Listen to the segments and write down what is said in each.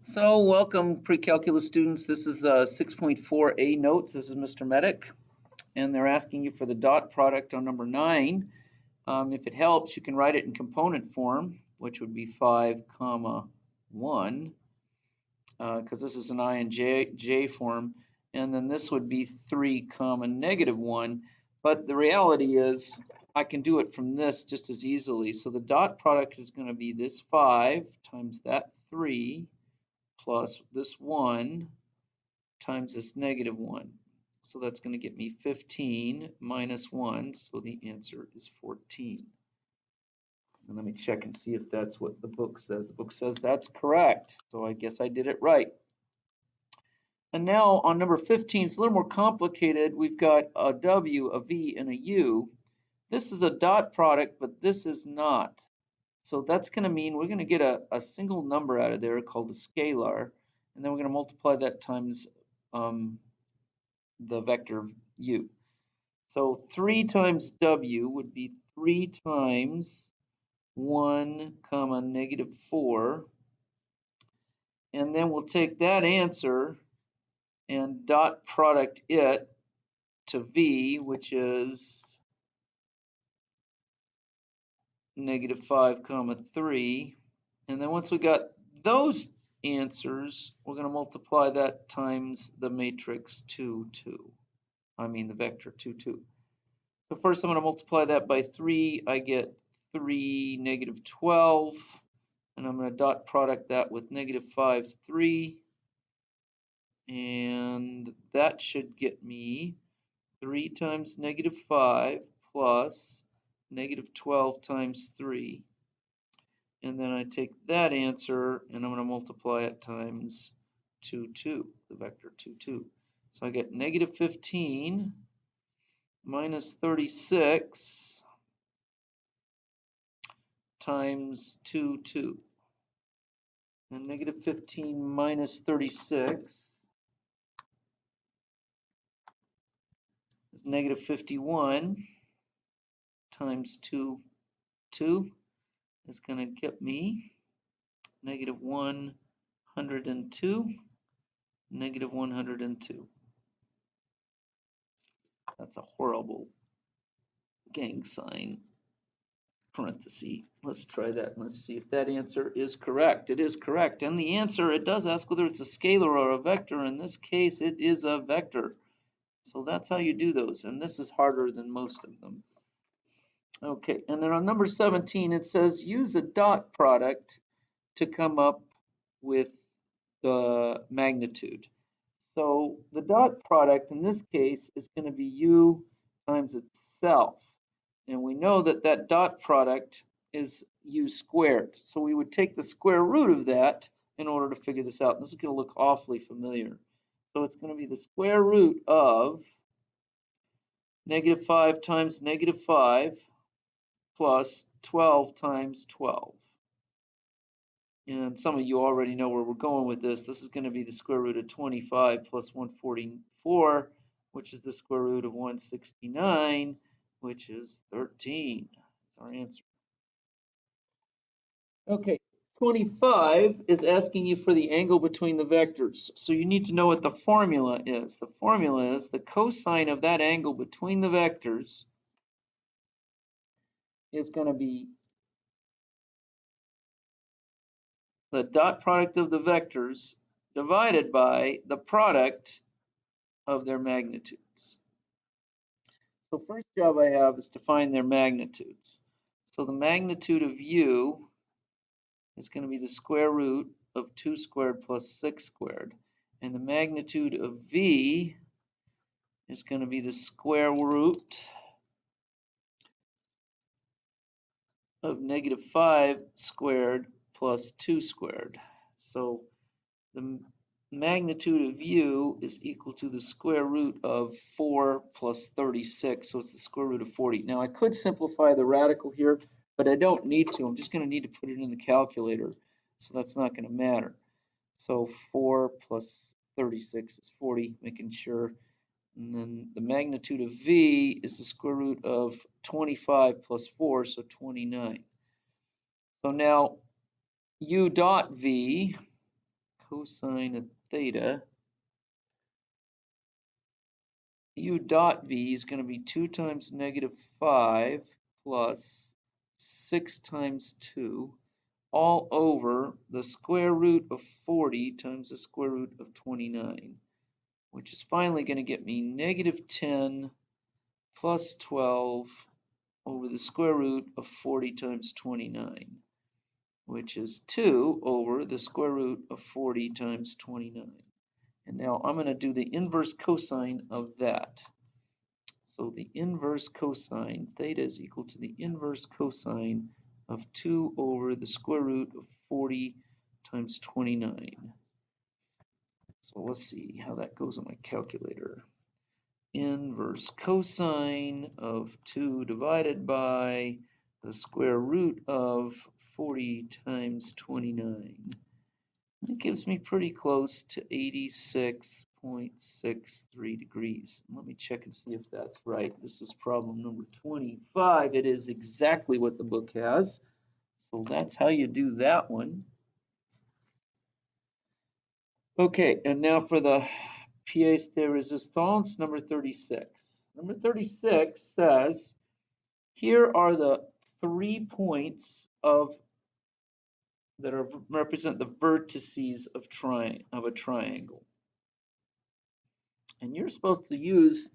So welcome pre-calculus students. This is 6.4a notes. This is Mr. Medic, and they're asking you for the dot product on number 9. If it helps, you can write it in component form, which would be 5 comma 1, because this is an I and J form, and then this would be 3 comma negative 1. But the reality is I can do it from this just as easily. So the dot product is going to be this 5 times that 3 plus this 1 times this negative 1. So that's going to get me 15 minus 1, so the answer is 14. And let me check and see if that's what the book says. The book says that's correct, so I guess I did it right. And now on number 15, it's a little more complicated. We've got a W, a V, and a U. This is a dot product, but this is not. So that's going to mean we're going to get a single number out of there called a scalar, and then we're going to multiply that times the vector u. So 3 times w would be 3 times 1 comma negative 4, and then we'll take that answer and dot product it to v, which is negative 5 comma 3, and then once we got those answers, we're going to multiply that times the matrix 2, 2. I mean the vector 2, 2. So first I'm going to multiply that by 3. I get 3 negative 12, and I'm going to dot product that with negative 5, 3, and that should get me 3 times negative 5 plus negative 12 times 3. And then I take that answer and I'm going to multiply it times 2, 2, the vector 2, 2. So I get negative 15 minus 36 times 2, 2. And negative 15 minus 36 is negative 51 times 2, 2 is going to get me negative 102, negative 102. That's a horrible gang sign. Parenthesis. Let's try that. Let's see if that answer is correct. It is correct. And the answer, it does ask whether it's a scalar or a vector. In this case, it is a vector. So that's how you do those. And this is harder than most of them. Okay, and then on number 17, it says use a dot product to come up with the magnitude. So the dot product in this case is going to be u times itself. And we know that that dot product is u squared. So we would take the square root of that in order to figure this out. This is going to look awfully familiar. So it's going to be the square root of negative 5 times negative 5 plus 12 times 12. And some of you already know where we're going with this. This is going to be the square root of 25 plus 144, which is the square root of 169, which is 13. That's our answer. Okay, 25 is asking you for the angle between the vectors. So you need to know what the formula is. The formula is the cosine of that angle between the vectors is going to be the dot product of the vectors divided by the product of their magnitudes. So first job I have is to find their magnitudes. So the magnitude of u is going to be the square root of 2 squared plus 6 squared. And the magnitude of v is going to be the square root of negative 5 squared plus 2 squared. So the magnitude of u is equal to the square root of 4 plus 36, so it's the square root of 40. Now I could simplify the radical here, but I don't need to. I'm just going to need to put it in the calculator, so that's not going to matter. So 4 plus 36 is 40, making sure. And then the magnitude of v is the square root of 25 plus 4, so 29. So now u dot v, cosine of theta, u dot v is going to be 2 times -5 plus 6 times 2 all over the square root of 40 times the square root of 29, which is finally going to get me -10 plus 12 over the square root of 40 times 29, which is 2 over the square root of 40 times 29. And now I'm going to do the inverse cosine of that. So the inverse cosine, theta is equal to the inverse cosine of 2 over the square root of 40 times 29. So let's see how that goes on my calculator. Inverse cosine of 2 divided by the square root of 40 times 29. It gives me pretty close to 86.63 degrees. Let me check and see if that's right. This is problem number 25. It is exactly what the book has. So that's how you do that one. Okay, and now for the pièce de résistance, number 36. Number 36 says, here are the 3 points that represent the vertices of a triangle. And you're supposed to use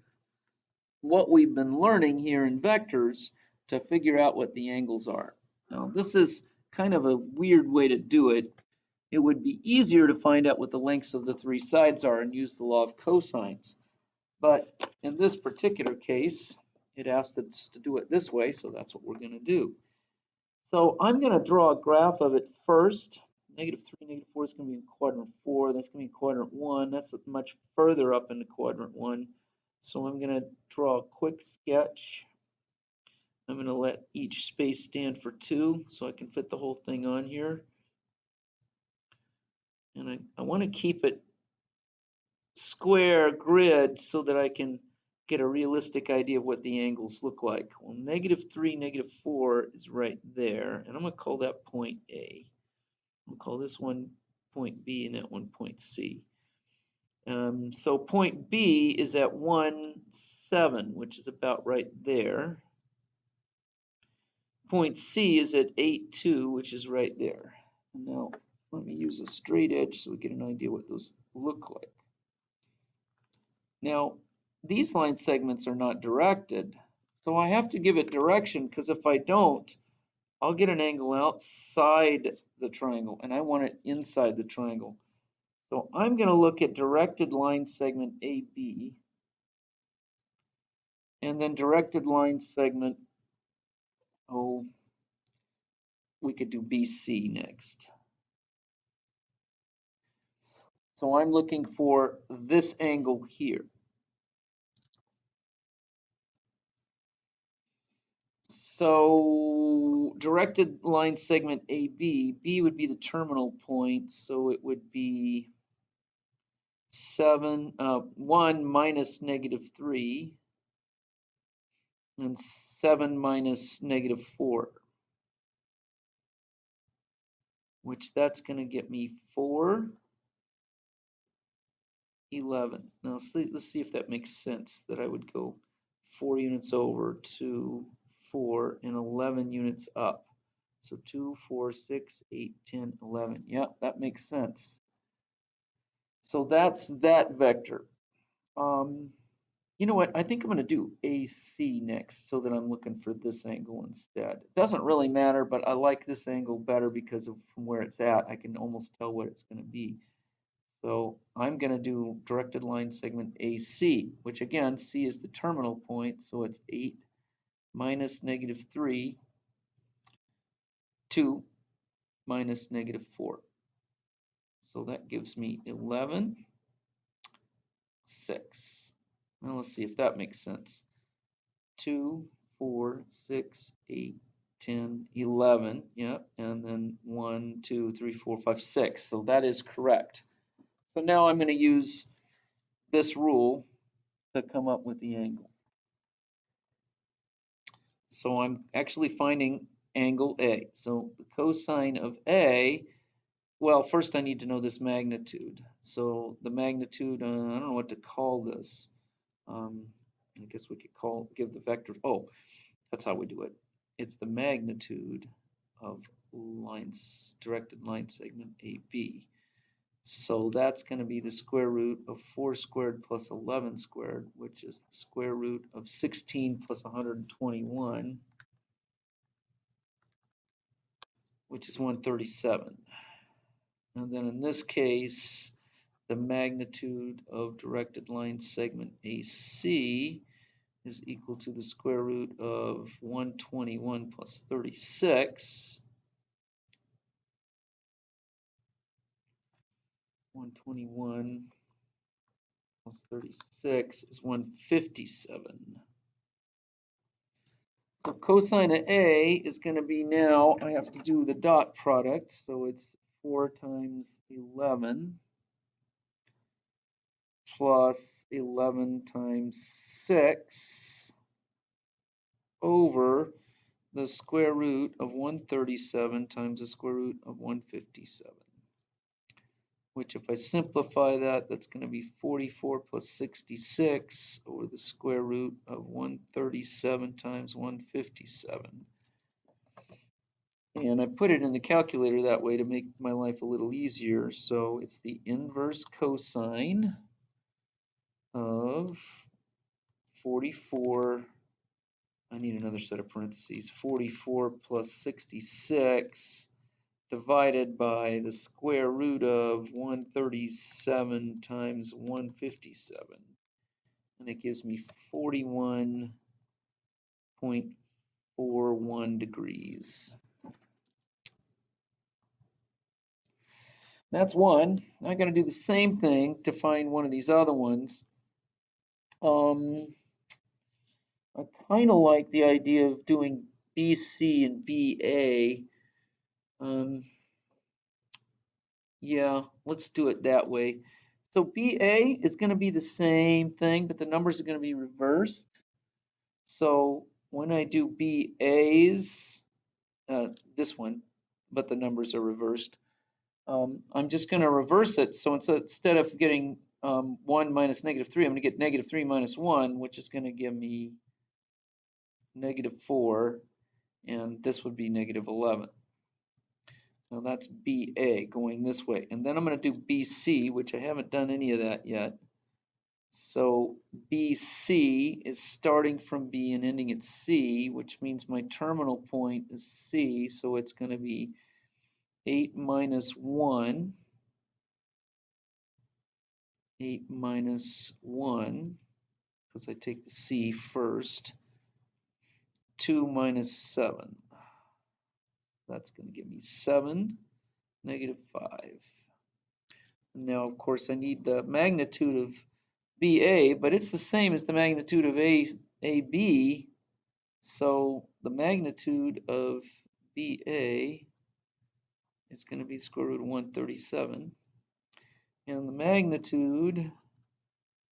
what we've been learning here in vectors to figure out what the angles are. Now, this is kind of a weird way to do it. It would be easier to find out what the lengths of the 3 sides are and use the law of cosines. But in this particular case, it asked us to do it this way, so that's what we're going to do. So I'm going to draw a graph of it first. -3, -4 is going to be in quadrant 4. That's going to be quadrant 1. That's much further up into quadrant 1. So I'm going to draw a quick sketch. I'm going to let each space stand for 2 so I can fit the whole thing on here. And I want to keep it square grid so that I can get a realistic idea of what the angles look like. Well, -3, -4 is right there, and I'm going to call that point A. I'm going to call this one point B and that one point C. So point B is at 1, 7, which is about right there. Point C is at 8, 2, which is right there. And now let me use a straight edge so we get an idea what those look like. Now, these line segments are not directed, so I have to give it direction, because if I don't, I'll get an angle outside the triangle, and I want it inside the triangle. So I'm going to look at directed line segment AB, and then directed line segment, we could do BC next. So I'm looking for this angle here. So directed line segment AB, B would be the terminal point, so it would be 1 minus -3, and 7 minus -4, which that's going to get me 4, 11. Now let's see if that makes sense, that I would go 4 units over to 4 and 11 units up. So 2, 4, 6, 8, 10, 11. Yeah, that makes sense. So that's that vector. You know what? I think I'm going to do AC next so that I'm looking for this angle instead. It doesn't really matter, but I like this angle better because of from where it's at. I can almost tell what it's going to be. So I'm going to do directed line segment AC, which again, C is the terminal point. So it's 8 minus -3, 2 minus -4. So that gives me 11, 6. Now let's see if that makes sense. 2, 4, 6, 8, 10, 11. Yeah, and then 1, 2, 3, 4, 5, 6. So that is correct. So now I'm going to use this rule to come up with the angle. So I'm actually finding angle A. So the cosine of A well, first I need to know this magnitude. So the magnitude, I don't know what to call this. I guess we could give the vector, oh, that's how we do it. It's the magnitude of directed line segment AB. So that's going to be the square root of 4 squared plus 11 squared, which is the square root of 16 plus 121, which is 137. And then in this case, the magnitude of directed line segment AC is equal to the square root of 121 plus 36. 121 plus 36 is 157. So cosine of A is going to be, now I have to do the dot product, so it's 4 times 11 plus 11 times 6 over the square root of 137 times the square root of 157. Which, if I simplify that, that's going to be 44 plus 66 over the square root of 137 times 157. And I put it in the calculator that way to make my life a little easier. So it's the inverse cosine of 44, I need another set of parentheses, 44 plus 66 divided by the square root of 137 times 157. And it gives me 41.41 degrees. That's one. I got to do the same thing to find one of these other ones. I kind of like the idea of doing BC and BA. Yeah, let's do it that way. So BA is going to be the same thing, but the numbers are going to be reversed. So when I do BA's, this one, but the numbers are reversed, I'm just going to reverse it. So instead of getting 1 minus -3, I'm going to get -3 minus 1, which is going to give me -4, and this would be -11. Now that's BA going this way. And then I'm going to do BC, which I haven't done any of that yet. So BC is starting from B and ending at C, which means my terminal point is C. So it's going to be 8 minus 1, 8 minus 1, because I take the C first, 2 minus 7. That's going to give me 7, -5. Now, of course, I need the magnitude of BA, but it's the same as the magnitude of AB. So the magnitude of BA is going to be the square root of 137. And the magnitude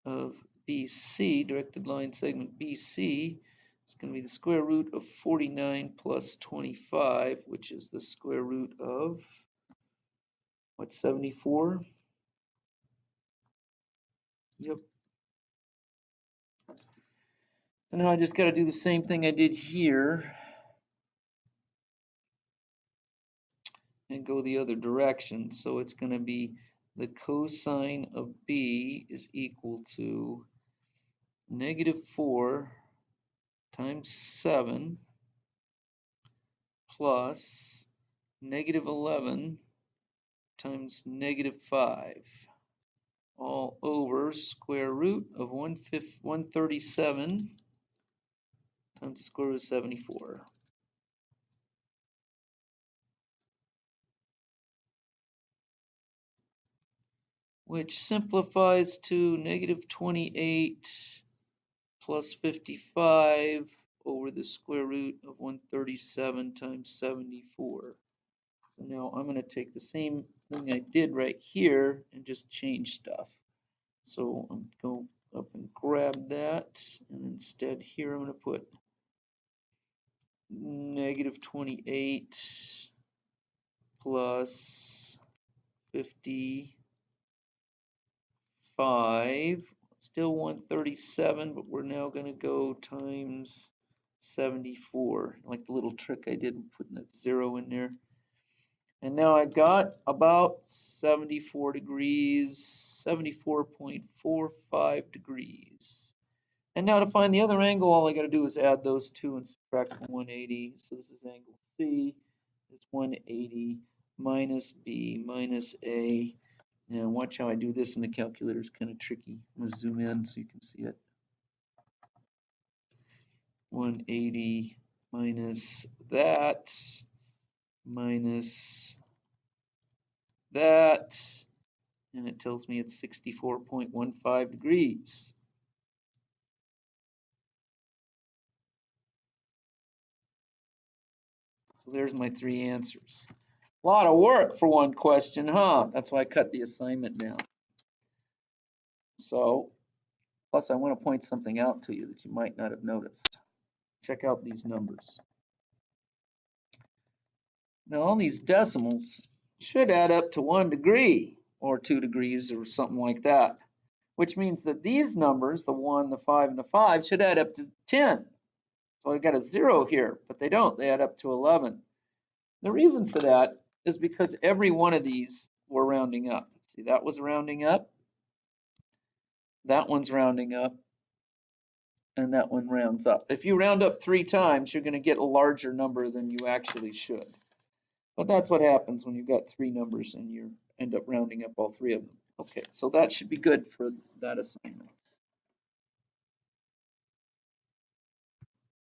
of BC, directed line segment BC, is going to be the square root of 49 plus 25, which is the square root of, what, 74? Yep. So now I just got to do the same thing I did here and go the other direction. So it's going to be the cosine of B is equal to -4 times 7 plus -11 times -5, all over square root of 137 times the square root of 74. Which simplifies to -28 plus 55 over the square root of 137 times 74. So now I'm going to take the same thing I did right here and just change stuff. So I'm going to go up and grab that, and instead here I'm going to put -28 plus 55, still 137, but we're now going to go times 74, like the little trick I did putting that 0 in there. And now I've got about 74 degrees, 74.45 degrees. And now to find the other angle, all I got to do is add those two and subtract 180. So this is angle C, it's 180 minus B minus A. Now watch how I do this in the calculator. It's kind of tricky. I'm going to zoom in so you can see it. 180 minus that minus that, and it tells me it's 64.15 degrees. So there's my 3 answers. A lot of work for one question, huh? That's why I cut the assignment down. So, plus I want to point something out to you that you might not have noticed. Check out these numbers. Now all these decimals should add up to 1 degree or 2 degrees or something like that, which means that these numbers, the 1, the 5, and the 5, should add up to 10. So I've got a 0 here, but they don't. They add up to 11. The reason for that is because every one of these we're rounding up. See, that was rounding up, that one's rounding up, and that one rounds up. If you round up 3 times, you're going to get a larger number than you actually should. But that's what happens when you've got 3 numbers and you end up rounding up all 3 of them. Okay, so that should be good for that assignment.